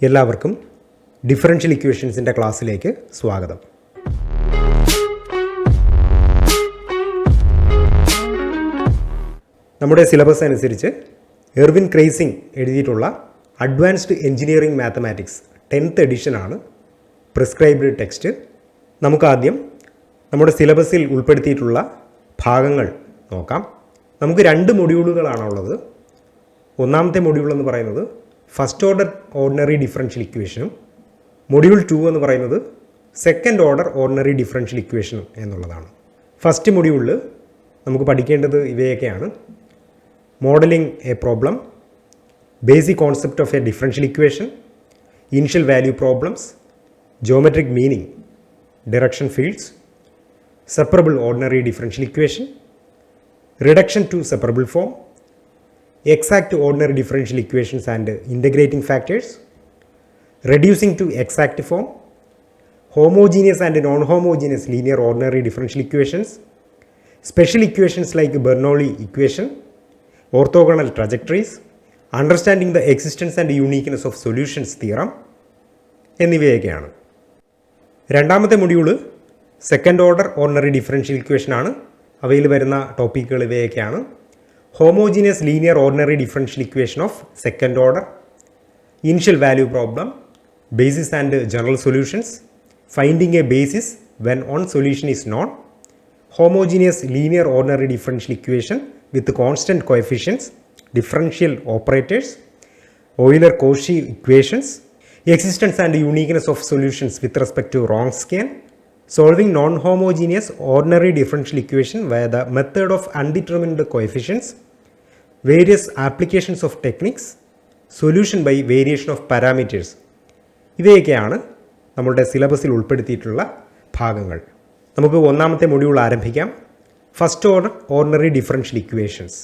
എല്ലാവർക്കും ഡിഫറൻഷ്യൽ ഇക്വേഷൻസിൻ്റെ ക്ലാസ്സിലേക്ക് സ്വാഗതം. നമ്മുടെ സിലബസ് അനുസരിച്ച് എർവിൻ ക്രേസിംഗ് എഴുതിയിട്ടുള്ള അഡ്വാൻസ്ഡ് എഞ്ചിനീയറിംഗ് മാത്തമാറ്റിക്സ് 10th എഡിഷനാണ് പ്രിസ്ക്രൈബ്ഡ് ടെക്സ്റ്റ്. നമുക്കാദ്യം നമ്മുടെ സിലബസിൽ ഉൾപ്പെടുത്തിയിട്ടുള്ള ഭാഗങ്ങൾ നോക്കാം. നമുക്ക് 2 മൊഡ്യൂളുകളാണുള്ളത്. ഒന്നാമത്തെ മൊഡ്യൂൾ എന്ന് പറയുന്നത് ഫസ്റ്റ് ഓർഡർ ഓർഡിനറി ഡിഫറൻഷ്യൽ ഇക്വേഷനും മൊഡ്യൂൾ 2 എന്ന് പറയുന്നത് സെക്കൻഡ് ഓർഡർ ഓർഡിനറി ഡിഫറൻഷ്യൽ ഇക്വേഷനും എന്നുള്ളതാണ്. ഫസ്റ്റ് മൊഡ്യൂളിൽ നമുക്ക് പഠിക്കേണ്ടത് ഇവയൊക്കെയാണ്: modelling A problem, basic concept of A differential equation, initial value problems, geometric meaning, direction fields, separable ordinary differential equation, reduction to separable form, exact ordinary differential equations and integrating factors, reducing to exact form, homogeneous and non-homogeneous linear ordinary differential equations, special equations like Bernoulli equation, orthogonal trajectories, understanding the existence and uniqueness of solutions theorem എന്നിവയൊക്കെയാണ്. രണ്ടാമത്തെ module second order ordinary differential equation ആണ്. അവയിൽ വരുന്ന ടോപ്പിക്കുകൾ ഇവയൊക്കെയാണ്: homogeneous linear ordinary differential equation of second order, initial value problem, basis and general solutions, finding A basis when on solution is non, homogeneous linear ordinary differential equation with constant coefficients, differential operators, Euler-Cauchy equations, existence and uniqueness of solutions with respect to Wronskian, solving non-homogeneous ordinary differential equation via the method of undetermined coefficients, various applications of techniques, solution by variation of parameters. ഇവയൊക്കെയാണ് നമ്മളുടെ സിലബസിൽ ഉൾപ്പെടുത്തിയിട്ടുള്ള ഭാഗങ്ങൾ. നമുക്ക് ഒന്നാമത്തെ module ആരംഭിക്കാം. First order ordinary differential equations.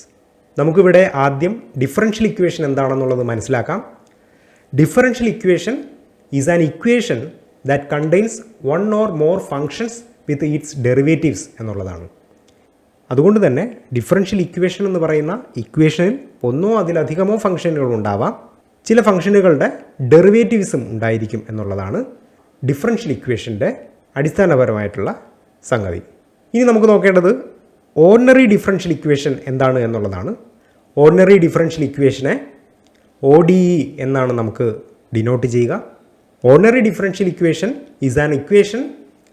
നമുക്കിവിടെ ആദ്യം ഡിഫറൻഷ്യൽ ഇക്വേഷൻ എന്താണെന്നുള്ളത് മനസ്സിലാക്കാം. Differential equation is an equation that contains one or more functions with its derivatives എന്നുള്ളതാണ്. അതുകൊണ്ട് തന്നെ ഡിഫറൻഷ്യൽ ഇക്വേഷൻ എന്ന് പറയുന്ന ഇക്വേഷനിൽ ഒന്നോ അതിലധികമോ ഫംഗ്ഷനുകൾ ഉണ്ടാവാം. ചില ഫംഗ്ഷനുകളുടെ ഡെറിവേറ്റീവ്സും ഉണ്ടായിരിക്കും എന്നുള്ളതാണ് ഡിഫറൻഷ്യൽ ഇക്വേഷൻ്റെ അടിസ്ഥാനപരമായിട്ടുള്ള സംഗതി. ഇനി നമുക്ക് നോക്കേണ്ടത് ഓർഡിനറി ഡിഫറൻഷ്യൽ ഇക്വേഷൻ എന്താണ് എന്നുള്ളതാണ്. ഓർഡിനറി ഡിഫറൻഷ്യൽ ഇക്വേഷനെ ODE എന്നാണ് നമുക്ക് ഡിനോട്ട് ചെയ്യുക. Ordinary differential equation is an equation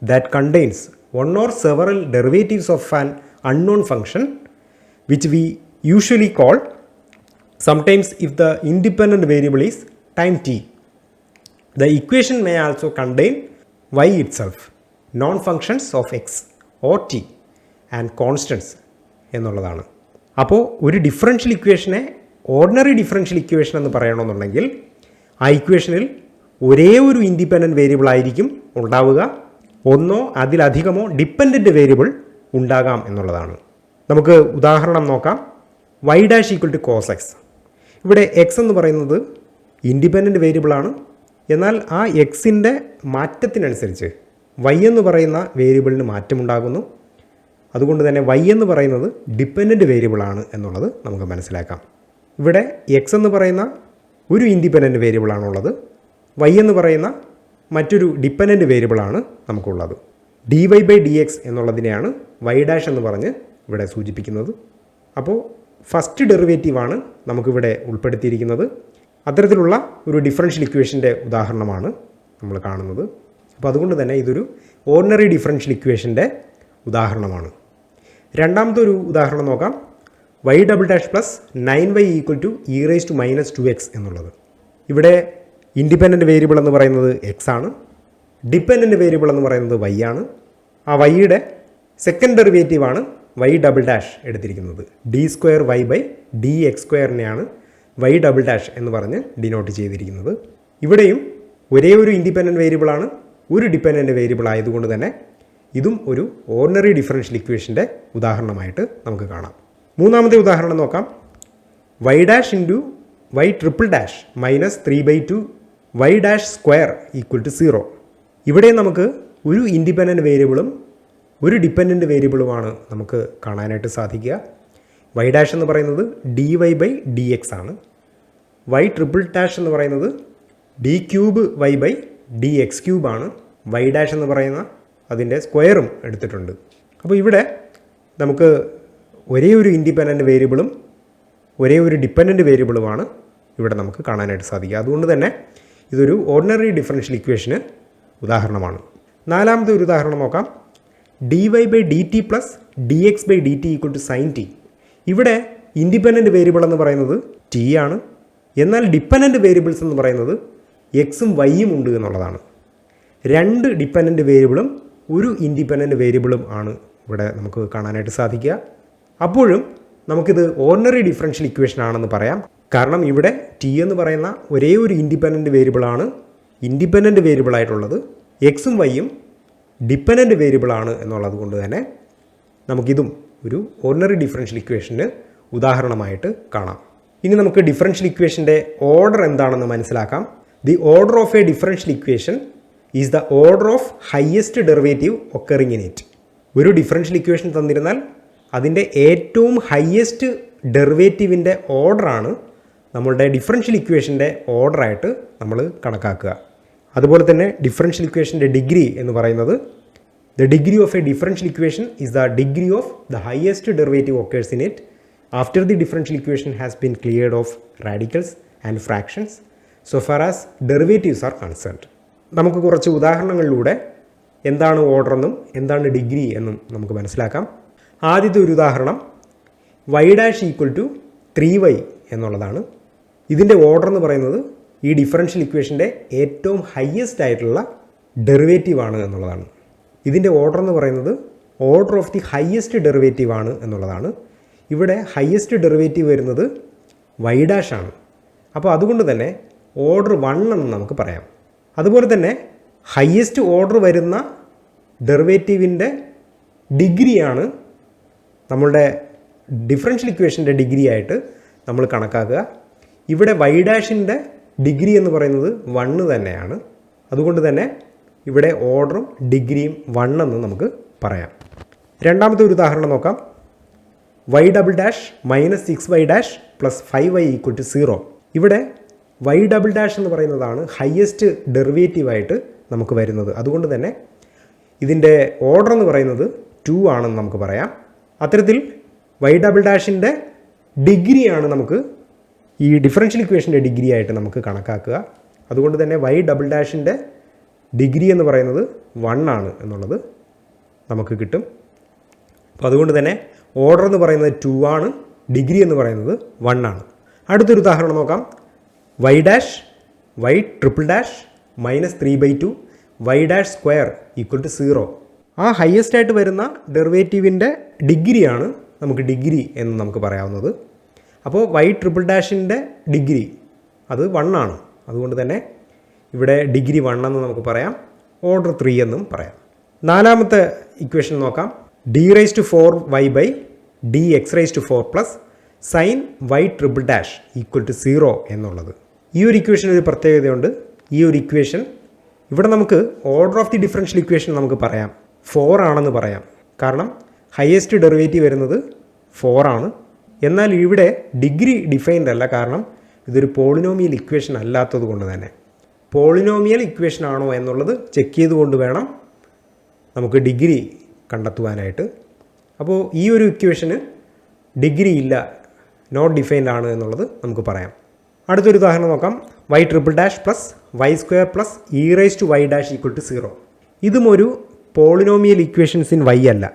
that contains one or several derivatives of an unknown function which we usually call sometimes if the independent variable is time t. The equation may also contain y itself, non functions of x or t and constants എന്നുള്ളതാണ്. അപ്പോൾ ഒരു differential ഇക്വേഷനെ ordinary differential equation എന്ന് പറയണമെന്നുണ്ടെങ്കിൽ ആ ഇക്വേഷനിൽ ഒരേ ഒരു independent variable ആയിരിക്കും ഉണ്ടാവുക, ഒന്നോ അതിലധികമോ ഡിപ്പെൻഡൻറ്റ് വേരിയബിൾ ഉണ്ടാകാം എന്നുള്ളതാണ്. നമുക്ക് ഉദാഹരണം നോക്കാം. y dash equal to cos X. ഇവിടെ എക്സ് എന്ന് പറയുന്നത് ഇൻഡിപെൻഡൻറ്റ് വേരിയബിളാണ്. എന്നാൽ ആ എക്സിൻ്റെ മാറ്റത്തിനനുസരിച്ച് y എന്ന് പറയുന്ന വേരിയബിളിന് മാറ്റമുണ്ടാകുന്നു. അതുകൊണ്ട് തന്നെ y എന്ന് പറയുന്നത് ഡിപ്പെൻഡൻറ്റ് വേരിയബിളാണ് എന്നുള്ളത് നമുക്ക് മനസ്സിലാക്കാം. ഇവിടെ x എന്ന് പറയുന്ന ഒരു ഇൻഡിപെൻഡൻറ്റ് വേരിയബിളാണുള്ളത്, y എന്ന് പറയുന്ന മറ്റൊരു ഡിപ്പെൻഡൻറ്റ് വേരിയബിളാണ് നമുക്കുള്ളത്. dy/dx എന്നുള്ളതിനെയാണ് y ഡാഷ് എന്ന് പറഞ്ഞ് ഇവിടെ സൂചിപ്പിക്കുന്നത്. അപ്പോൾ ഫസ്റ്റ് ഡെറിവേറ്റീവാണ് നമുക്കിവിടെ ഉൾപ്പെടുത്തിയിരിക്കുന്നത്. അത്തരത്തിലുള്ള ഒരു ഡിഫറൻഷ്യൽ ഇക്വേഷൻ്റെ ഉദാഹരണമാണ് നമ്മൾ കാണുന്നത്. അപ്പോൾ അതുകൊണ്ട് തന്നെ ഇതൊരു ഓർഡിനറി ഡിഫറൻഷ്യൽ ഇക്വേഷൻ്റെ ഉദാഹരണമാണ്. രണ്ടാമത്തെ ഒരു ഉദാഹരണം നോക്കാം. y double dash plus 9y equal to e⁻² എന്നുള്ളത്. ഇവിടെ ഇൻഡിപെൻഡൻറ്റ് വേരിയബിൾ എന്ന് പറയുന്നത് x ആണ്, ഡിപ്പെൻഡൻറ്റ് വേരിയബിൾ എന്ന് പറയുന്നത് y ആണ്. ആ yയുടെ സെക്കൻഡ് ഡെറിവേറ്റീവാണ് y ഡബിൾ ഡാഷ് എടുത്തിരിക്കുന്നത്. d²y/dx²നെയാണ് y ഡബിൾ ഡാഷ് എന്ന് പറഞ്ഞ് ഡിനോട്ട് ചെയ്തിരിക്കുന്നത്. ഇവിടെയും ഒരേ ഒരു ഇൻഡിപെൻഡൻറ്റ് വേരിയബിളാണ്, ഒരു ഡിപ്പെൻഡൻറ്റ് വേരിയബിൾ ആയതുകൊണ്ട് തന്നെ ഇതും ഒരു ഓർഡിനറി ഡിഫറൻഷ്യൽ ഇക്വേഷൻ്റെ ഉദാഹരണമായിട്ട് നമുക്ക് കാണാം. മൂന്നാമത്തെ ഉദാഹരണം നോക്കാം. y dash into y triple dash minus 3/2 y dash square equal to 0. ഇവിടെ നമുക്ക് ഒരു ഇൻഡിപെൻഡൻറ്റ് വേരിയബിളും ഒരു ഡിപ്പെൻഡൻറ്റ് വേരിയബിളുമാണ് നമുക്ക് കാണാനായിട്ട് സാധിക്കുക. y ഡാഷ് എന്ന് പറയുന്നത് dy/dx ആണ്. y ട്രിപ്പിൾ ഡാഷ് എന്ന് പറയുന്നത് d cube Y by D x ക്യൂബാണ്. വൈ ഡാഷ് എന്ന് പറയുന്ന അതിൻ്റെ സ്ക്വയറും എടുത്തിട്ടുണ്ട്. അപ്പോൾ ഇവിടെ നമുക്ക് ഒരേ ഒരു ഇൻഡിപെൻഡൻറ്റ് വേരിയബിളും ഒരേ ഒരു ഡിപ്പെൻഡൻറ്റ് വേരിയബിളുമാണ് ഇവിടെ നമുക്ക് കാണാനായിട്ട് സാധിക്കുക. അതുകൊണ്ട് തന്നെ ഇതൊരു ഓർഡിനറി ഡിഫറൻഷ്യൽ ഇക്വേഷന് ഉദാഹരണമാണ്. നാലാമത്തെ ഒരു ഉദാഹരണം നോക്കാം. D Y by D T plus D X by D T equal to sine T. ഇവിടെ ഇൻഡിപെൻഡൻറ്റ് വേരിയബിൾ എന്ന് പറയുന്നത് ടി ആണ്. എന്നാൽ ഡിപ്പെൻഡൻറ്റ് വേരിയബിൾസ് എന്ന് പറയുന്നത് എക്സും വൈയും ഉണ്ട് എന്നുള്ളതാണ്. രണ്ട് ഡിപ്പെൻഡൻറ്റ് വേരിയബിളും ഒരു ഇൻഡിപെൻഡൻറ്റ് വേരിയബിളും ആണ് ഇവിടെ നമുക്ക് കാണാനായിട്ട് സാധിക്കുക. അപ്പോഴും നമുക്കിത് ഓർഡിനറി ഡിഫറൻഷ്യൽ ഇക്വേഷൻ ആണെന്ന് പറയാം. കാരണം ഇവിടെ ടി എന്ന് പറയുന്ന ഒരേ ഒരു ഇൻഡിപെൻഡൻറ്റ് വേരിയബിളാണ്. ഇൻഡിപെൻഡൻറ്റ് വേരിയബിളായിട്ടുള്ളത് എക്സും വൈയും ഡിപ്പെൻഡൻറ്റ് വേരിയബിളാണ് എന്നുള്ളത് കൊണ്ട് തന്നെ നമുക്കിതും ഒരു ഓർഡിനറി ഡിഫറൻഷ്യൽ ഇക്വേഷന് ഉദാഹരണമായിട്ട് കാണാം. ഇനി നമുക്ക് ഡിഫറൻഷ്യൽ ഇക്വേഷൻ്റെ ഓർഡർ എന്താണെന്ന് മനസ്സിലാക്കാം. The order of A differential equation is the order of highest derivative occurring in it. ഒരു ഡിഫറൻഷ്യൽ ഇക്വേഷൻ തന്നിരുന്നാൽ അതിൻ്റെ ഏറ്റവും ഹയസ്റ്റ് ഡെറിവേറ്റീവിൻ്റെ ഓർഡറാണ് നമ്മളുടെ ഡിഫറൻഷ്യൽ ഇക്വേഷൻ്റെ ഓർഡറായിട്ട് നമ്മൾ കണക്കാക്കുക. അതുപോലെ തന്നെ ഡിഫറൻഷ്യൽ ഇക്വേഷൻ്റെ ഡിഗ്രി എന്ന് പറയുന്നത് the degree of A differential equation is the degree of the highest derivative occurs in it after the differential equation has been cleared of radicals and fractions so far as derivatives are concerned. നമുക്ക് കുറച്ച് ഉദാഹരണങ്ങളിലൂടെ എന്താണ് order എന്നും എന്താണ് degree എന്നും നമുക്ക് മനസ്സിലാക്കാം. ആദ്യത്തെ ഒരു ഉദാഹരണം Y dash equal to 3y എന്നുള്ളതാണ്. ഇതിൻ്റെ ഓർഡർ എന്ന് പറയുന്നത് ഈ ഡിഫറൻഷ്യൽ ഇക്വേഷൻ്റെ ഏറ്റവും ഹയസ്റ്റ് ആയിട്ടുള്ള ഡെറിവേറ്റീവ് ആണ് എന്നുള്ളതാണ്. ഇതിൻ്റെ ഓർഡർ എന്ന് പറയുന്നത് order of the highest derivative ആണ് എന്നുള്ളതാണ്. ഇവിടെ ഹയസ്റ്റ് ഡെറിവേറ്റീവ് വരുന്നത് വൈ ഡാഷ് ആണ്. അപ്പോൾ അതുകൊണ്ട് തന്നെ ഓർഡർ 1 എന്ന് നമുക്ക് പറയാം. അതുപോലെ തന്നെ ഹയസ്റ്റ് ഓർഡർ വരുന്ന ഡെറിവേറ്റീവിൻ്റെ ഡിഗ്രിയാണ് നമ്മളുടെ ഡിഫറൻഷ്യൽ ഇക്വേഷൻ്റെ ഡിഗ്രി ആയിട്ട് നമ്മൾ കണക്കാക്കുക. ഇവിടെ വൈ ഡാഷിൻ്റെ ഡിഗ്രി എന്ന് പറയുന്നത് 1 തന്നെയാണ്. അതുകൊണ്ട് തന്നെ ഇവിടെ ഓർഡറും ഡിഗ്രിയും 1 എന്ന് നമുക്ക് പറയാം. രണ്ടാമത്തെ ഒരു ഉദാഹരണം നോക്കാം. Y double dash minus 6y dash plus 5y equal to 0. ഇവിടെ വൈ ഡബിൾ ഡാഷ് എന്ന് പറയുന്നതാണ് ഹയസ്റ്റ് ഡെറിവേറ്റീവായിട്ട് നമുക്ക് വരുന്നത്. അതുകൊണ്ട് തന്നെ ഇതിൻ്റെ ഓർഡർ എന്ന് പറയുന്നത് 2 ആണെന്ന് നമുക്ക് പറയാം. അത്തരത്തിൽ വൈ ഡബിൾ ഡാഷിൻ്റെ ഡിഗ്രിയാണ് നമുക്ക് ഈ ഡിഫറൻഷ്യൽ ഇക്വേഷൻ്റെ ഡിഗ്രി ആയിട്ട് നമുക്ക് കണക്കാക്കുക. അതുകൊണ്ട് തന്നെ വൈ ഡബിൾ ഡാഷിൻ്റെ ഡിഗ്രി എന്ന് പറയുന്നത് 1 ആണ് എന്നുള്ളത് നമുക്ക് കിട്ടും. അപ്പോൾ അതുകൊണ്ട് തന്നെ ഓർഡർ എന്ന് പറയുന്നത് 2 ആണ്, ഡിഗ്രി എന്ന് പറയുന്നത് 1 ആണ്. അടുത്തൊരു ഉദാഹരണം നോക്കാം. Y dash Y triple dash minus 3/2 Y dash square equal to 0. ആ ഹയസ്റ്റ് ആയിട്ട് വരുന്ന ഡെറിവേറ്റീവിൻ്റെ ഡിഗ്രിയാണ് നമുക്ക് ഡിഗ്രി എന്ന് നമുക്ക് പറയാവുന്നത്. അപ്പോൾ വൈ ട്രിപ്പിൾ ഡാഷിൻ്റെ ഡിഗ്രി അത് 1 ആണ്. അതുകൊണ്ട് തന്നെ ഇവിടെ ഡിഗ്രി 1 എന്ന് നമുക്ക് പറയാം, ഓർഡർ 3 എന്നും പറയാം. നാലാമത്തെ ഇക്വേഷൻ നോക്കാം. D raise to 4y by D X raise to 4 plus sine Y triple dash equal to 0 എന്നുള്ളത്. ഈ ഒരു ഇക്വേഷൻ ഒരു പ്രത്യേകതയുണ്ട്. ഈ ഒരു ഇക്വേഷൻ ഇവിടെ നമുക്ക് order of the differential equation നമുക്ക് പറയാം 4 ആണെന്ന് പറയാം. കാരണം ഹയസ്റ്റ് ഡെറിവേറ്റീവ് വരുന്നത് 4 ആണ്. എന്നാൽ ഇവിടെ ഡിഗ്രി ഡിഫൈൻഡ് അല്ല. കാരണം ഇതൊരു പോളിനോമിയൽ ഇക്വേഷൻ അല്ലാത്തത് കൊണ്ട് തന്നെ പോളിനോമിയൽ ഇക്വേഷൻ ആണോ എന്നുള്ളത് ചെക്ക് ചെയ്തുകൊണ്ട് വേണം നമുക്ക് ഡിഗ്രി കണ്ടെത്തുവാനായിട്ട്. അപ്പോൾ ഈ ഒരു ഇക്വേഷന് ഡിഗ്രി ഇല്ല, നോട്ട് ഡിഫൈൻഡ് ആണ് എന്നുള്ളത് നമുക്ക് പറയാം. അടുത്തൊരു ഉദാഹരണം നോക്കാം. Y triple dash plus Y square plus E raise to Y dash equal to 0. ഇതും ഒരു പോളിനോമിയൽ ഇക്വേഷൻസ് ഇൻ വൈ അല്ല.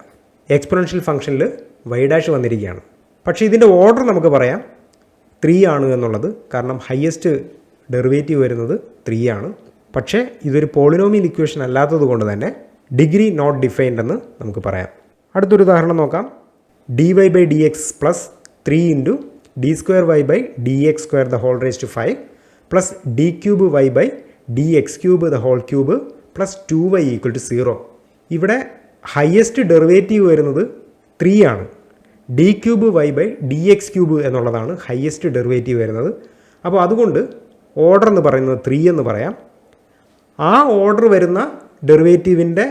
എക്സ്പൊണൻഷ്യൽ ഫംഗ്ഷനിൽ വൈ ഡാഷ് വന്നിരിക്കുകയാണ്. പക്ഷേ ഇതിൻ്റെ ഓർഡർ നമുക്ക് പറയാം 3 ആണ് എന്നുള്ളത്. കാരണം ഹയസ്റ്റ് ഡെറിവേറ്റീവ് വരുന്നത് 3 ആണ്. പക്ഷേ ഇതൊരു പോളിനോമിയൽ ഇക്വേഷൻ അല്ലാത്തത് കൊണ്ട് തന്നെ ഡിഗ്രി നോട്ട് ഡിഫൈൻഡ് എന്ന് നമുക്ക് പറയാം. അടുത്തൊരു ഉദാഹരണം നോക്കാം. D Y by D X plus 3 into D square Y by D X square the whole raise to 5 plus D cube Y by D X cube the whole cube plus 2y equal to 0. ഇവിടെ highest derivative വരുന്നത് 3 ആണ്. D cube Y by D X cube എന്നുള്ളതാണ് highest derivative വരുന്നത്. അപ്പോൾ അതുകൊണ്ട് order എന്ന് പറയുന്നത് 3 എന്ന് പറയാം. ആ ഓർഡർ വരുന്ന ഡെറിവേറ്റീവിൻ്റെ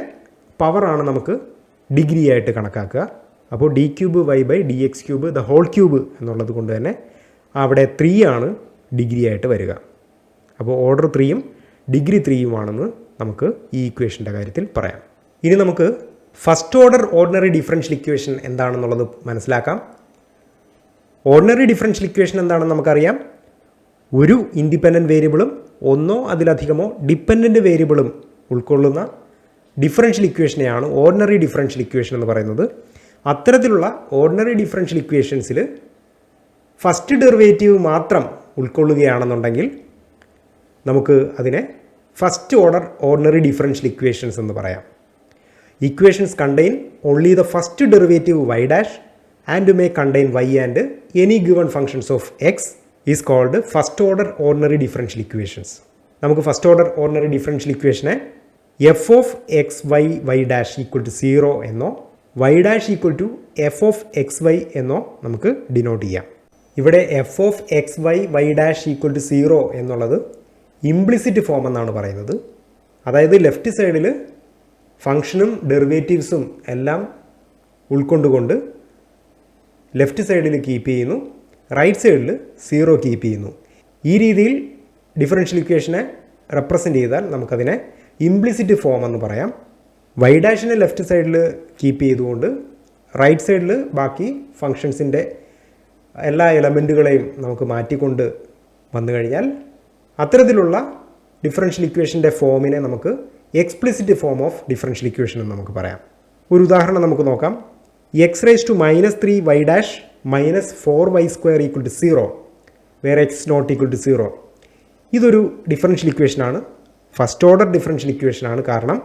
പവറാണ് നമുക്ക് ഡിഗ്രി ആയിട്ട് കണക്കാക്കുക. അപ്പോൾ D cube Y by D X cube the whole cube എന്നുള്ളത് കൊണ്ട് തന്നെ അവിടെ 3 ആണ് ഡിഗ്രി ആയിട്ട് വരിക. അപ്പോൾ ഓർഡർ 3യും ഡിഗ്രി 3യുമാണെന്ന് നമുക്ക് ഈ ഇക്വേഷൻ്റെ കാര്യത്തിൽ പറയാം. ഇനി നമുക്ക് first order ordinary differential equation എന്താണെന്നുള്ളത് മനസ്സിലാക്കാം. ഓർഡിനറി ഡിഫറൻഷ്യൽ ഇക്വേഷൻ എന്താണെന്ന് നമുക്കറിയാം. ഒരു ഇൻഡിപെൻഡൻറ്റ് വേരിയബിളും ഒന്നോ അതിലധികമോ ഡിപ്പെൻഡൻറ്റ് വേരിയബിളും ഉൾക്കൊള്ളുന്ന ഡിഫറൻഷ്യൽ ഇക്വേഷനെയാണ് ഓർഡിനറി ഡിഫറൻഷ്യൽ ഇക്വേഷൻ എന്ന് പറയുന്നത്. അത്തരത്തിലുള്ള ഓർഡിനറി ഡിഫറൻഷ്യൽ ഇക്വേഷൻസിൽ ഫസ്റ്റ് ഡെറിവേറ്റീവ് മാത്രം ഉൾക്കൊള്ളുകയാണെന്നുണ്ടെങ്കിൽ നമുക്ക് അതിനെ first order ordinary differential equations എന്ന് പറയാം. Equations contain only the first derivative y dash and may contain y and any given functions of x is called first order ordinary differential equations. നമുക്ക് first order ordinary differential ഇക്വേഷനെ f of X Y Y dash equal to 0 എന്നോ y dash equal to F of X Y എന്നോ നമുക്ക് denote ചെയ്യാം. ഇവിടെ F of X Y Y dash equal to 0 എന്നുള്ളത് implicit form എന്നാണ് പറയുന്നത്. അതായത് ലെഫ്റ്റ് സൈഡിൽ ഫങ്ഷനും ഡെറിവേറ്റീവ്സും എല്ലാം ഉൾക്കൊണ്ടുകൊണ്ട് ലെഫ്റ്റ് സൈഡിൽ കീപ്പ് ചെയ്യുന്നു, റൈറ്റ് സൈഡിൽ 0 കീപ്പ് ചെയ്യുന്നു. ഈ രീതിയിൽ ഡിഫറൻഷ്യൽ ഇക്വേഷനെ റെപ്രസെൻ്റ് ചെയ്താൽ നമുക്കതിനെ ഇംപ്ലിസിറ്റ് ഫോം എന്ന് പറയാം. വൈ ഡാഷിനെ ലെഫ്റ്റ് സൈഡിൽ കീപ്പ് ചെയ്തുകൊണ്ട് റൈറ്റ് സൈഡിൽ ബാക്കി ഫങ്ഷൻസിൻ്റെ എല്ലാ എലമെൻറ്റുകളെയും നമുക്ക് മാറ്റിക്കൊണ്ട് വന്നു കഴിഞ്ഞാൽ അത്തരത്തിലുള്ള ഡിഫറൻഷ്യൽ ഇക്വേഷൻ്റെ ഫോമിനെ നമുക്ക് explicit form of differential equation എന്ന് നമുക്ക് പറയാം. ഒരു ഉദാഹരണം നമുക്ക് നോക്കാം. X raise to -3 Y dash -4y² equal to 0 where X not equal to 0. ഇതൊരു ഡിഫറൻഷ്യൽ ഇക്വേഷനാണ്, ഫസ്റ്റ് ഓർഡർ ഡിഫറൻഷ്യൽ ഇക്വേഷനാണ്. കാരണം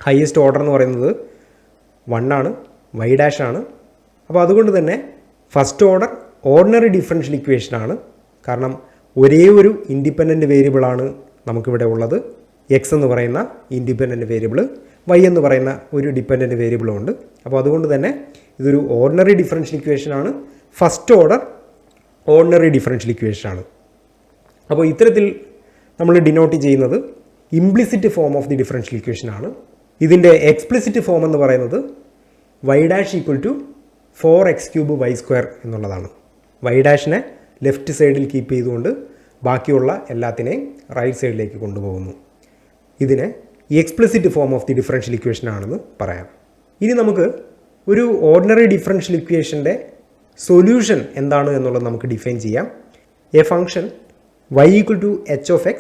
ഹയസ്റ്റ് ഓർഡർ എന്ന് പറയുന്നത് 1 ആണ്, വൈ ഡാഷ് ആണ്. അപ്പോൾ അതുകൊണ്ട് തന്നെ ഫസ്റ്റ് ഓർഡർ ഓർഡിനറി ഡിഫറൻഷ്യൽ ഇക്വേഷനാണ്. കാരണം ഒരേ ഒരു ഇൻഡിപെൻഡൻറ്റ് വേരിയബിളാണ് നമുക്കിവിടെ ഉള്ളത്. എക്സ് എന്ന് പറയുന്ന ഇൻഡിപെൻഡൻറ്റ് വേരിയബിൾ, വൈ എന്ന് പറയുന്ന ഒരു ഡിപ്പെൻഡൻറ്റ് വേരിയബിളും ഉണ്ട്. അപ്പോൾ അതുകൊണ്ട് തന്നെ ഇതൊരു ഓർഡിനറി ഡിഫറൻഷ്യൽ ഇക്വേഷനാണ്, ഫസ്റ്റ് ഓർഡർ ഓർഡിനറി ഡിഫറൻഷ്യൽ ഇക്വേഷനാണ്. അപ്പോൾ ഇത്തരത്തിൽ നമ്മൾ ഡിനോട്ട് ചെയ്യുന്നത് implicit form of the differential ഇക്വേഷനാണ്. ഇതിൻ്റെ എക്സ്പ്ലിസിറ്റ് ഫോം എന്ന് പറയുന്നത് y dash equal to 4x³ y² എന്നുള്ളതാണ്. വൈ ഡാഷിനെ ലെഫ്റ്റ് സൈഡിൽ കീപ്പ് ചെയ്തുകൊണ്ട് ബാക്കിയുള്ള എല്ലാത്തിനെയും റൈറ്റ് സൈഡിലേക്ക് കൊണ്ടുപോകുന്നു. ഇതിനെ explicit form of the differential equation ആണെന്ന് പറയാം. ഇനി നമുക്ക് ഒരു ഓർഡിനറി ഡിഫറൻഷ്യൽ ഇക്വേഷൻ്റെ സൊല്യൂഷൻ എന്താണ് എന്നുള്ളത് നമുക്ക് ഡിഫൈൻ ചെയ്യാം. A function y equal to h of x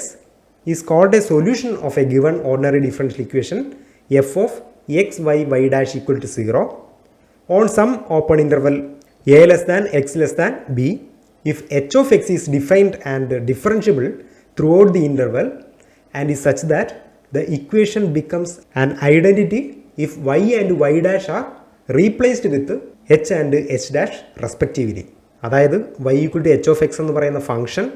is called a solution of a given ordinary differential equation F of X Y Y dash equal to 0 on some open interval a less than x less than b if h of x is defined and differentiable throughout the interval and is such that the equation becomes an identity if y and y dash are replaced with h and h dash respectively. അതായത് y equal to h of x എന്ന് പറയുന്ന function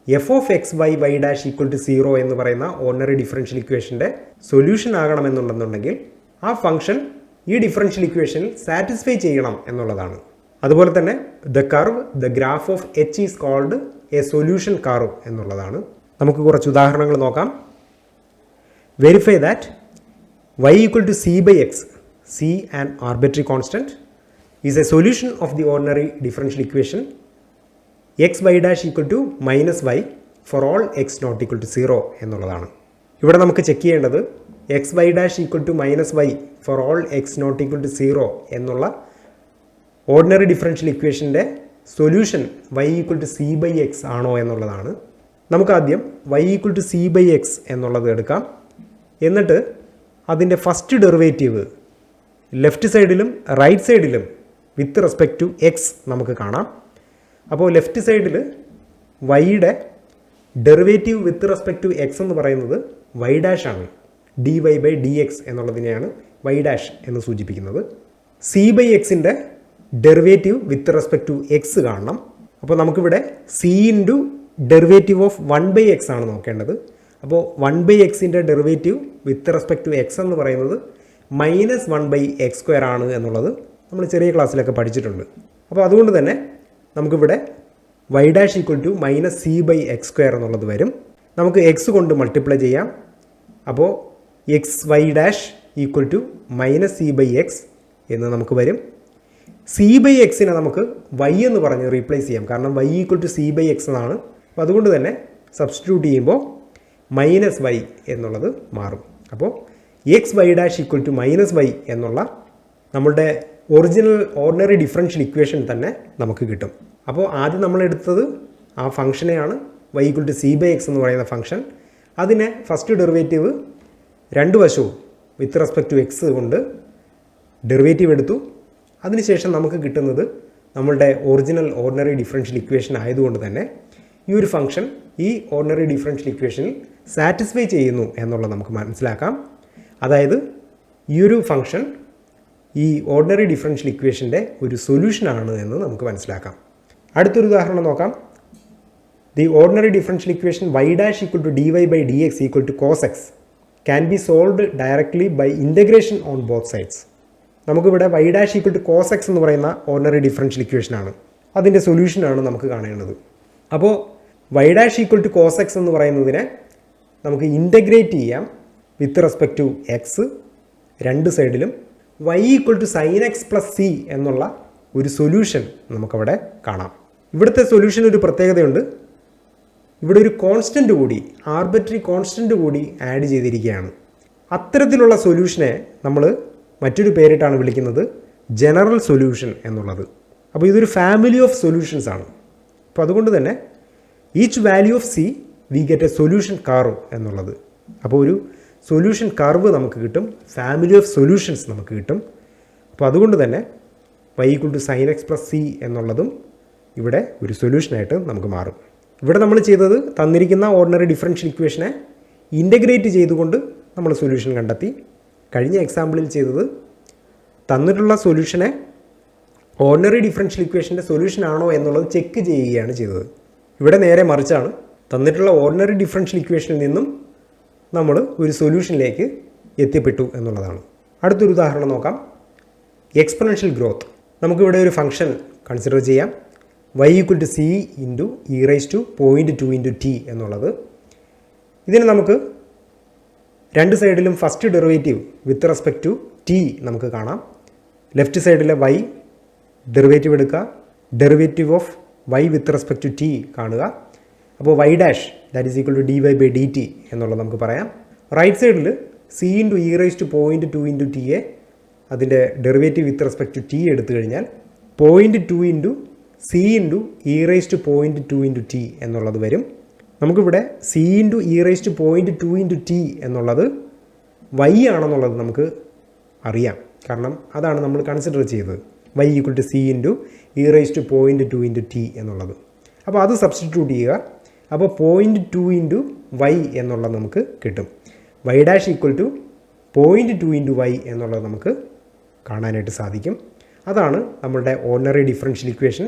F of X Y Y dash equal to 0 എന്ന് പറയുന്ന ordinary differential ഇക്വേഷൻ്റെ solution ആകണമെന്നുണ്ടെന്നുണ്ടെങ്കിൽ ആ function ഈ differential ഇക്വേഷനിൽ സാറ്റിസ്ഫൈ ചെയ്യണം എന്നുള്ളതാണ്. അതുപോലെ തന്നെ the graph of H is called a solution curve എന്നുള്ളതാണ്. നമുക്ക് കുറച്ച് ഉദാഹരണങ്ങൾ നോക്കാം. Verify that y equal to c by X, c an arbitrary constant, is a solution of the ordinary differential equation X Y dash equal to -y for all X not equal to 0 എന്നുള്ളതാണ്. ഇവിടെ നമുക്ക് check ചെയ്യേണ്ടത് X Y dash equal to -y for all X not equal to 0 എന്നുള്ള ordinary differential ഇക്വേഷൻ്റെ solution y equal to c by x ആണോ എന്നുള്ളതാണ്. നമുക്കാദ്യം y equal to c by x എന്നുള്ളത് എടുക്കാം. എന്നിട്ട് അതിൻ്റെ ഫസ്റ്റ് ഡെറിവേറ്റീവ് ലെഫ്റ്റ് സൈഡിലും റൈറ്റ് സൈഡിലും വിത്ത് റെസ്പെക്റ്റ് ടു എക്സ് നമുക്ക് കാണാം. അപ്പോൾ ലെഫ്റ്റ് സൈഡിൽ വൈയുടെ derivative with respect to x എന്ന് പറയുന്നത് വൈ ഡാഷ് ആണ്. dy ബൈ ഡി എക്സ് എന്നുള്ളതിനെയാണ് വൈ ഡാഷ് എന്ന് സൂചിപ്പിക്കുന്നത്. സി ബൈ എക്സിൻ്റെ derivative with respect to x കാണണം. അപ്പോൾ നമുക്കിവിടെ c into derivative of 1 by x ആണ് നോക്കേണ്ടത്. അപ്പോൾ 1 ബൈ എക്സിൻ്റെ derivative with respect to x എന്ന് പറയുന്നത് -1 ബൈ x² ആണ് എന്നുള്ളത് നമ്മൾ ചെറിയ ക്ലാസ്സിലൊക്കെ പഠിച്ചിട്ടുണ്ട്. അപ്പോൾ അതുകൊണ്ട് തന്നെ നമുക്കിവിടെ Y dash equal to -c by x² എന്നുള്ളത് വരും. നമുക്ക് എക്സ് കൊണ്ട് മൾട്ടിപ്ലൈ ചെയ്യാം. അപ്പോൾ X Y dash equal to -c by X എന്ന് നമുക്ക് വരും. c ബൈ എക്സിനെ നമുക്ക് y എന്ന് പറഞ്ഞ് റീപ്ലേസ് ചെയ്യാം. കാരണം y equal to c by X എന്നാണ്. അപ്പോൾ അതുകൊണ്ട് തന്നെ സബ്സ്റ്റിറ്റ്യൂട്ട് ചെയ്യുമ്പോൾ മൈനസ് വൈ എന്നുള്ളത് മാറും. അപ്പോൾ X Y dash equal to minus Y എന്നുള്ള നമ്മളുടെ ഒറിജിനൽ ഓർഡിനറി ഡിഫറൻഷ്യൽ ഇക്വേഷൻ തന്നെ നമുക്ക് കിട്ടും. അപ്പോൾ ആദ്യം നമ്മൾ എടുത്തത് ആ ഫംഗ്ഷനെയാണ്, y equal to c by X എന്ന് പറയുന്ന ഫംഗ്ഷൻ. അതിനെ ഫസ്റ്റ് ഡെറിവേറ്റീവ് രണ്ട് വശവും വിത്ത് റെസ്പെക്ട് ടു എക്സ് കൊണ്ട് ഡെറിവേറ്റീവ് എടുത്തു. അതിനുശേഷം നമുക്ക് കിട്ടുന്നത് നമ്മളുടെ ഒറിജിനൽ ഓർഡിനറി ഡിഫറൻഷ്യൽ ഇക്വേഷൻ ആയതുകൊണ്ട് തന്നെ ഈ ഒരു ഫംഗ്ഷൻ ഈ ഓർഡിനറി ഡിഫറൻഷ്യൽ ഇക്വേഷനിൽ സാറ്റിസ്ഫൈ ചെയ്യുന്നു എന്നുള്ളത് നമുക്ക് മനസ്സിലാക്കാം. അതായത് ഈ ഒരു ഫംഗ്ഷൻ ഈ ഓർഡിനറി ഡിഫറൻഷ്യൽ ഇക്വേഷൻ്റെ ഒരു സൊല്യൂഷനാണ് എന്ന് നമുക്ക് മനസ്സിലാക്കാം. അടുത്തൊരു ഉദാഹരണം നോക്കാം. The ordinary differential equation y dash equal to dy by dx equal to cos x can be solved directly by integration on both sides. നമുക്കിവിടെ y dash equal to cos x എന്ന് പറയുന്ന ഓർഡിനറി ഡിഫറൻഷ്യൽ ഇക്വേഷനാണ്. അതിൻ്റെ സൊല്യൂഷനാണ് നമുക്ക് കാണേണ്ടത്. അപ്പോൾ y dash equal to cos x എന്ന് പറയുന്നതിനെ നമുക്ക് ഇൻ്റഗ്രേറ്റ് ചെയ്യാം വിത്ത് റെസ്പെക്ട് ടു എക്സ് രണ്ട് സൈഡിലും. y equal to sine X plus C എന്നുള്ള ഒരു സൊല്യൂഷൻ നമുക്കവിടെ കാണാം. ഇവിടുത്തെ സൊല്യൂഷൻ ഒരു പ്രത്യേകതയുണ്ട്. ഇവിടെ ഒരു കോൺസ്റ്റൻ്റ് കൂടി, ആർബിട്രറി കോൺസ്റ്റൻ്റ് കൂടി ആഡ് ചെയ്തിരിക്കുകയാണ്. അത്തരത്തിലുള്ള സൊല്യൂഷനെ നമ്മൾ മറ്റൊരു പേരിട്ടാണ് വിളിക്കുന്നത് ജനറൽ സൊല്യൂഷൻ എന്നുള്ളത്. അപ്പോൾ ഇതൊരു ഫാമിലി ഓഫ് സൊല്യൂഷൻസ് ആണ്. അപ്പോൾ അതുകൊണ്ട് തന്നെ each value of C we get A solution curve എന്നുള്ളത്. അപ്പോൾ ഒരു സൊല്യൂഷൻ കർവ് നമുക്ക് കിട്ടും, ഫാമിലി ഓഫ് സൊല്യൂഷൻസ് നമുക്ക് കിട്ടും. അപ്പോൾ അതുകൊണ്ട് തന്നെ y equal to sine X plus C എന്നുള്ളതും ഇവിടെ ഒരു സൊല്യൂഷനായിട്ട് നമുക്ക് മാറും. ഇവിടെ നമ്മൾ ചെയ്തത് തന്നിരിക്കുന്ന ഓർഡിനറി ഡിഫറൻഷ്യൽ ഇക്വേഷനെ ഇൻ്റഗ്രേറ്റ് ചെയ്തുകൊണ്ട് നമ്മൾ സൊല്യൂഷൻ കണ്ടെത്തി. കഴിഞ്ഞ എക്സാമ്പിളിൽ ചെയ്തത് തന്നിട്ടുള്ള സൊല്യൂഷനെ ഓർഡിനറി ഡിഫറൻഷ്യൽ ഇക്വേഷൻ്റെ സൊല്യൂഷൻ ആണോ എന്നുള്ളത് ചെക്ക് ചെയ്യുകയാണ് ചെയ്തത്. ഇവിടെ നേരെ മറിച്ചാണ്. തന്നിട്ടുള്ള ഓർഡിനറി ഡിഫറൻഷ്യൽ ഇക്വേഷനിൽ നിന്നും നമ്മൾ ഒരു സൊല്യൂഷനിലേക്ക് എത്തിപ്പെട്ടു എന്നുള്ളതാണ്. അടുത്തൊരു ഉദാഹരണം നോക്കാം. Exponential growth. നമുക്കിവിടെ ഒരു ഫംഗ്ഷൻ കൺസിഡർ ചെയ്യാം. y equal to c into e raise to 0.2 into t എന്നുള്ളത്. ഇതിന് നമുക്ക് രണ്ട് സൈഡിലും first derivative with respect to t നമുക്ക് കാണാം. ലെഫ്റ്റ് സൈഡിലെ y ഡെറിവേറ്റീവ് എടുക്കുക, derivative of y with respect to t കാണുക. അപ്പോൾ y dash that is equal to dy by D t എന്നുള്ളത് നമുക്ക് പറയാം. റൈറ്റ് സൈഡിൽ c into e raise to 0.2 into t എ അതിൻ്റെ derivative with respect to t എടുത്തു കഴിഞ്ഞാൽ 0.2 into c into e raise to 0.2 into t എന്നുള്ളത് വരും. നമുക്കിവിടെ c into e raise to 0.2 into t എന്നുള്ളത് y ആണെന്നുള്ളത് നമുക്ക് അറിയാം. കാരണം അതാണ് നമ്മൾ കൺസിഡർ ചെയ്തത്, y equal to c into e raise to 0.2 into t എന്നുള്ളത്. അപ്പോൾ അത് സബ്സ്റ്റിറ്റ്യൂട്ട് ചെയ്യുക. അപ്പോൾ 0.2 ഇൻറ്റു y എന്നുള്ളത് നമുക്ക് കിട്ടും. y dash equal to 0.2 into y എന്നുള്ളത് നമുക്ക് കാണാനായിട്ട് സാധിക്കും. അതാണ് നമ്മളുടെ ഓർഡിനറി ഡിഫറൻഷ്യൽ ഇക്വേഷൻ.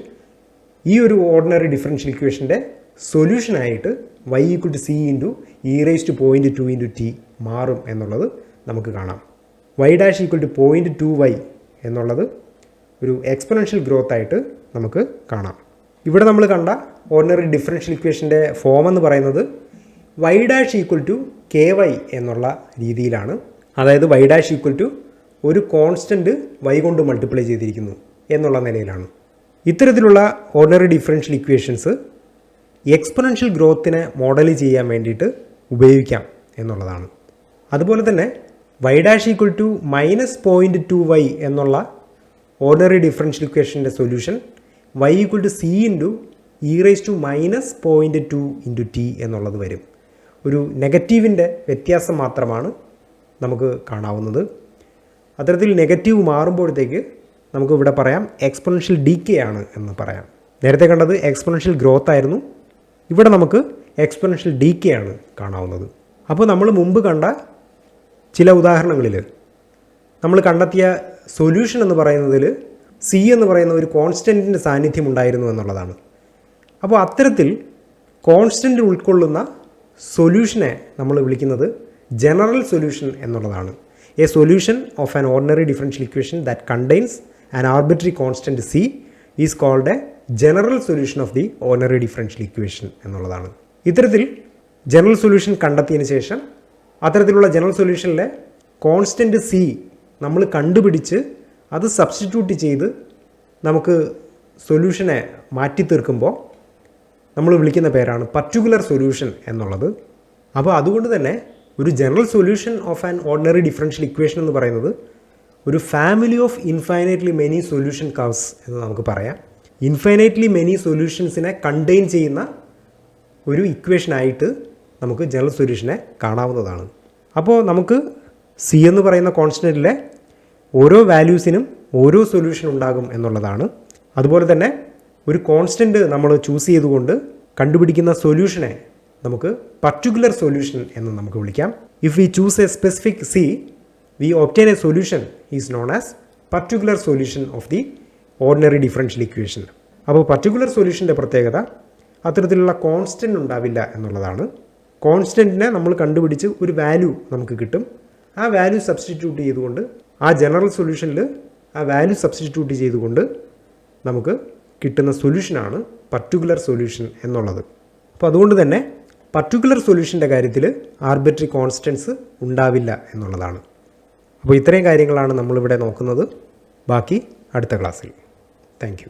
ഈ ഒരു ഓർഡിനറി ഡിഫറൻഷ്യൽ ഇക്വേഷൻ്റെ സൊല്യൂഷനായിട്ട് y equal to c into e raise to 0.2 into t മാറും എന്നുള്ളത് നമുക്ക് കാണാം. y dash equal to 0.2y എന്നുള്ളത് ഒരു എക്സ്പൊണൻഷ്യൽ ഗ്രോത്ത് ആയിട്ട് നമുക്ക് കാണാം. ഇവിടെ നമ്മൾ കണ്ട ഓർഡിനറി ഡിഫറൻഷ്യൽ ഇക്വേഷൻ്റെ ഫോം എന്ന് പറയുന്നത് y dash equal to k y എന്നുള്ള രീതിയിലാണ്. അതായത് y ഡാഷ് ഈക്വൽ ടു ഒരു കോൺസ്റ്റൻറ്റ് y കൊണ്ട് മൾട്ടിപ്ലൈ ചെയ്തിരിക്കുന്നു എന്നുള്ള നിലയിലാണ്. ഇത്തരത്തിലുള്ള ഓർഡിനറി ഡിഫറൻഷ്യൽ ഇക്വേഷൻസ് എക്സ്പൊണൻഷ്യൽ ഗ്രോത്തിനെ മോഡൽ ചെയ്യാൻ വേണ്ടിയിട്ട് ഉപയോഗിക്കാം എന്നുള്ളതാണ്. അതുപോലെ തന്നെ y dash equal to -0.2y എന്നുള്ള ഓർഡിനറി ഡിഫറൻഷ്യൽ ഇക്വേഷൻ്റെ solution y equal to c into e raise to -0.2 into t എന്നുള്ളത് വരും. ഒരു നെഗറ്റീവിൻ്റെ വ്യത്യാസം മാത്രമാണ് നമുക്ക് കാണാവുന്നത്. അത്തരത്തിൽ നെഗറ്റീവ് മാറുമ്പോഴത്തേക്ക് നമുക്ക് ഇവിടെ പറയാം എക്സ്പൊണൻഷ്യൽ ഡീക്കേ ആണ് എന്ന് പറയാം. നേരത്തെ കണ്ടത് എക്സ്പൊണൻഷ്യൽ ഗ്രോത്ത് ആയിരുന്നു, ഇവിടെ നമുക്ക് എക്സ്പൊണൻഷ്യൽ ഡീക്കേ ആണ് കാണാവുന്നത്. അപ്പോൾ നമ്മൾ മുമ്പ് കണ്ട ചില ഉദാഹരണങ്ങളിൽ നമ്മൾ കണ്ടെത്തിയ സൊല്യൂഷൻ എന്ന് പറയുന്നതിൽ സി എന്ന് പറയുന്ന ഒരു കോൺസ്റ്റൻറ്റിൻ്റെ സാന്നിധ്യം ഉണ്ടായിരുന്നു എന്നുള്ളതാണ്. അപ്പോൾ അത്തരത്തിൽ കോൺസ്റ്റൻറ്റ് ഉൾക്കൊള്ളുന്ന സൊല്യൂഷനെ നമ്മൾ വിളിക്കുന്നത് ജനറൽ സൊല്യൂഷൻ എന്നുള്ളതാണ്. A solution of an ordinary differential equation that contains an arbitrary constant c is called a general solution of the ordinary differential equation എന്നുള്ളതാണ്. ഇത്തരത്തിൽ ജനറൽ സൊല്യൂഷൻ കണ്ടെത്തിയതിന് ശേഷം അത്തരത്തിലുള്ള ജനറൽ സൊല്യൂഷനിലെ കോൺസ്റ്റൻറ്റ് സി നമ്മൾ കണ്ടുപിടിച്ച് അത് സബ്സ്റ്റിറ്റ്യൂട്ട് ചെയ്ത് നമുക്ക് സൊല്യൂഷനെ മാറ്റി തീർക്കുമ്പോൾ നമ്മൾ വിളിക്കുന്ന പേരാണ് പർട്ടിക്കുലർ സൊല്യൂഷൻ എന്നുള്ളത്. അപ്പോൾ അതുകൊണ്ട് തന്നെ ഒരു general solution of an ordinary differential equation എന്ന് പറയുന്നത് ഒരു family of infinitely many solution curves എന്ന് നമുക്ക് പറയാം. ഇൻഫൈനൈറ്റ്ലി മെനി സൊല്യൂഷൻസിനെ കണ്ടെയ്ൻ ചെയ്യുന്ന ഒരു ഇക്വേഷനായിട്ട് നമുക്ക് ജനറൽ സൊല്യൂഷനെ കാണാവുന്നതാണ്. അപ്പോൾ നമുക്ക് സി എന്ന് പറയുന്ന കോൺസ്റ്റൻറ്റിലെ ഓരോ വാല്യൂസിനും ഓരോ സൊല്യൂഷൻ ഉണ്ടാകും എന്നുള്ളതാണ്. അതുപോലെ തന്നെ ഒരു കോൺസ്റ്റൻറ്റ് നമ്മൾ ചൂസ് ചെയ്തുകൊണ്ട് കണ്ടുപിടിക്കുന്ന സൊല്യൂഷനെ നമുക്ക് പർട്ടിക്കുലർ സൊല്യൂഷൻ എന്ന് നമുക്ക് വിളിക്കാം. If we choose a specific c we obtain a solution is known as particular solution of the ordinary differential equation. അപ്പോൾ പർട്ടിക്കുലർ സൊല്യൂഷൻ്റെ പ്രത്യേകത അത്തരത്തിലുള്ള കോൺസ്റ്റൻറ്റ് ഉണ്ടാവില്ല എന്നുള്ളതാണ്. കോൺസ്റ്റൻറ്റിനെ നമ്മൾ കണ്ടുപിടിച്ച് ഒരു വാല്യൂ നമുക്ക് കിട്ടും. ആ വാല്യൂ സബ്സ്റ്റിറ്റ്യൂട്ട് ചെയ്തുകൊണ്ട് ആ ജനറൽ സൊല്യൂഷനിൽ ആ വാല്യൂ സബ്സ്റ്റിറ്റ്യൂട്ട് ചെയ്തുകൊണ്ട് നമുക്ക് കിട്ടുന്ന സൊല്യൂഷനാണ് പർട്ടിക്കുലർ സൊല്യൂഷൻ എന്നുള്ളത്. അപ്പോൾ അതുകൊണ്ട് തന്നെ പർട്ടിക്കുലർ സൊല്യൂഷൻ്റെ കാര്യത്തിൽ ആർബിട്രറി കോൺസ്റ്റൻസ് ഉണ്ടാവില്ല എന്നുള്ളതാണ്. അപ്പോൾ ഇത്രയും കാര്യങ്ങളാണ് നമ്മളിവിടെ നോക്കുന്നത്. ബാക്കി അടുത്ത ക്ലാസ്സിൽ. Thank you.